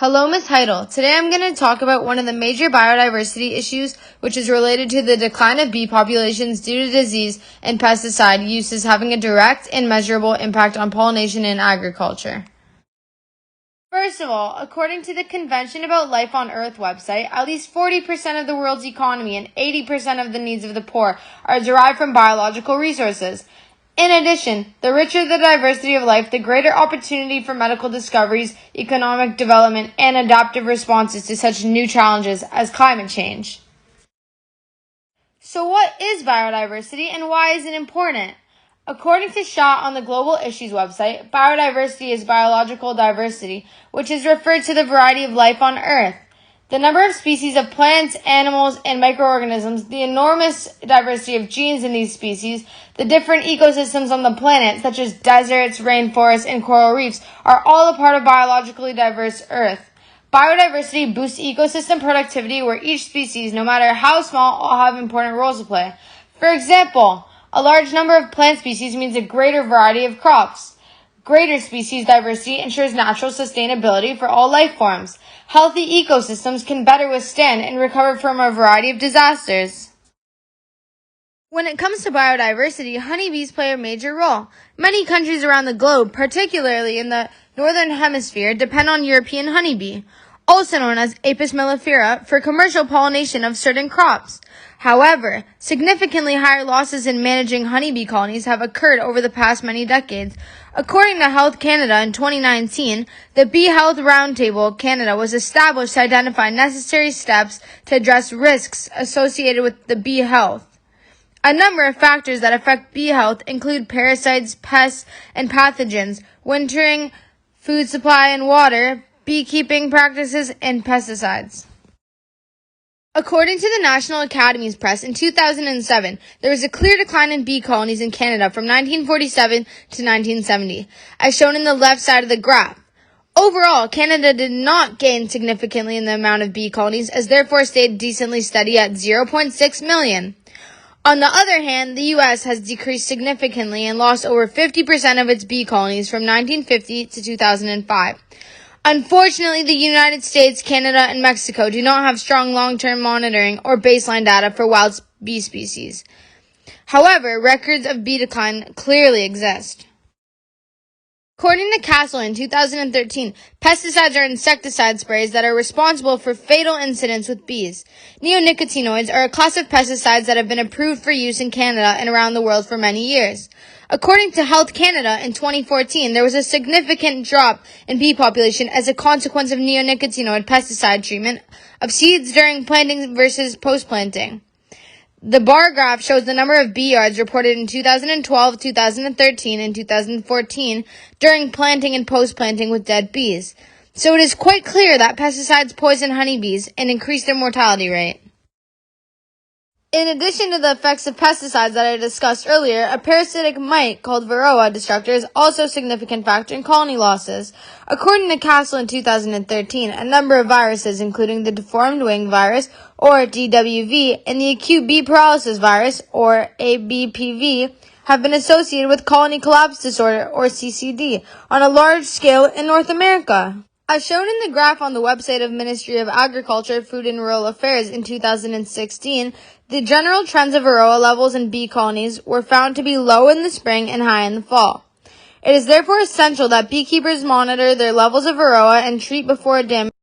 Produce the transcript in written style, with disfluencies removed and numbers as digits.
Hello, Ms. Heidel. Today I'm going to talk about one of the major biodiversity issues, which is related to the decline of bee populations due to disease and pesticide uses having a direct and measurable impact on pollination and agriculture. First of all, according to the Convention about Life on Earth website, at least 40% of the world's economy and 80% of the needs of the poor are derived from biological resources. In addition, the richer the diversity of life, the greater opportunity for medical discoveries, economic development, and adaptive responses to such new challenges as climate change. So what is biodiversity and why is it important? According to Shaw on the Global Issues website, biodiversity is biological diversity, which is referred to the variety of life on Earth. The number of species of plants, animals, and microorganisms, the enormous diversity of genes in these species, the different ecosystems on the planet, such as deserts, rainforests, and coral reefs, are all a part of biologically diverse Earth. Biodiversity boosts ecosystem productivity where each species, no matter how small, all have important roles to play. For example, a large number of plant species means a greater variety of crops. Greater species diversity ensures natural sustainability for all life forms. Healthy ecosystems can better withstand and recover from a variety of disasters. When it comes to biodiversity, honeybees play a major role. Many countries around the globe, particularly in the northern hemisphere, depend on European honeybee, also known as Apis mellifera, for commercial pollination of certain crops. However, significantly higher losses in managing honeybee colonies have occurred over the past many decades. According to Health Canada in 2019, the Bee Health Roundtable Canada was established to identify necessary steps to address risks associated with the bee health. A number of factors that affect bee health include parasites, pests, and pathogens, wintering, food supply and water, beekeeping practices, and pesticides. According to the National Academies Press, in 2007, there was a clear decline in bee colonies in Canada from 1947 to 1970, as shown in the left side of the graph. Overall, Canada did not gain significantly in the amount of bee colonies, as therefore stayed decently steady at 0.6 million. On the other hand, the U.S. has decreased significantly and lost over 50% of its bee colonies from 1950 to 2005. Unfortunately, the United States, Canada, and Mexico do not have strong long-term monitoring or baseline data for wild bee species. However, records of bee decline clearly exist. According to Castle in 2013, pesticides are insecticide sprays that are responsible for fatal incidents with bees. Neonicotinoids are a class of pesticides that have been approved for use in Canada and around the world for many years. According to Health Canada in 2014, there was a significant drop in bee population as a consequence of neonicotinoid pesticide treatment of seeds during planting versus post-planting. The bar graph shows the number of bee yards reported in 2012, 2013, and 2014 during planting and post-planting with dead bees. So it is quite clear that pesticides poison honeybees and increase their mortality rate. In addition to the effects of pesticides that I discussed earlier, a parasitic mite called Varroa destructor is also a significant factor in colony losses. According to Castle in 2013, a number of viruses, including the deformed wing virus, or DWV, and the acute bee paralysis virus, or ABPV, have been associated with colony collapse disorder, or CCD, on a large scale in North America. As shown in the graph on the website of Ministry of Agriculture, Food and Rural Affairs in 2016, the general trends of Varroa levels in bee colonies were found to be low in the spring and high in the fall. It is therefore essential that beekeepers monitor their levels of Varroa and treat before damage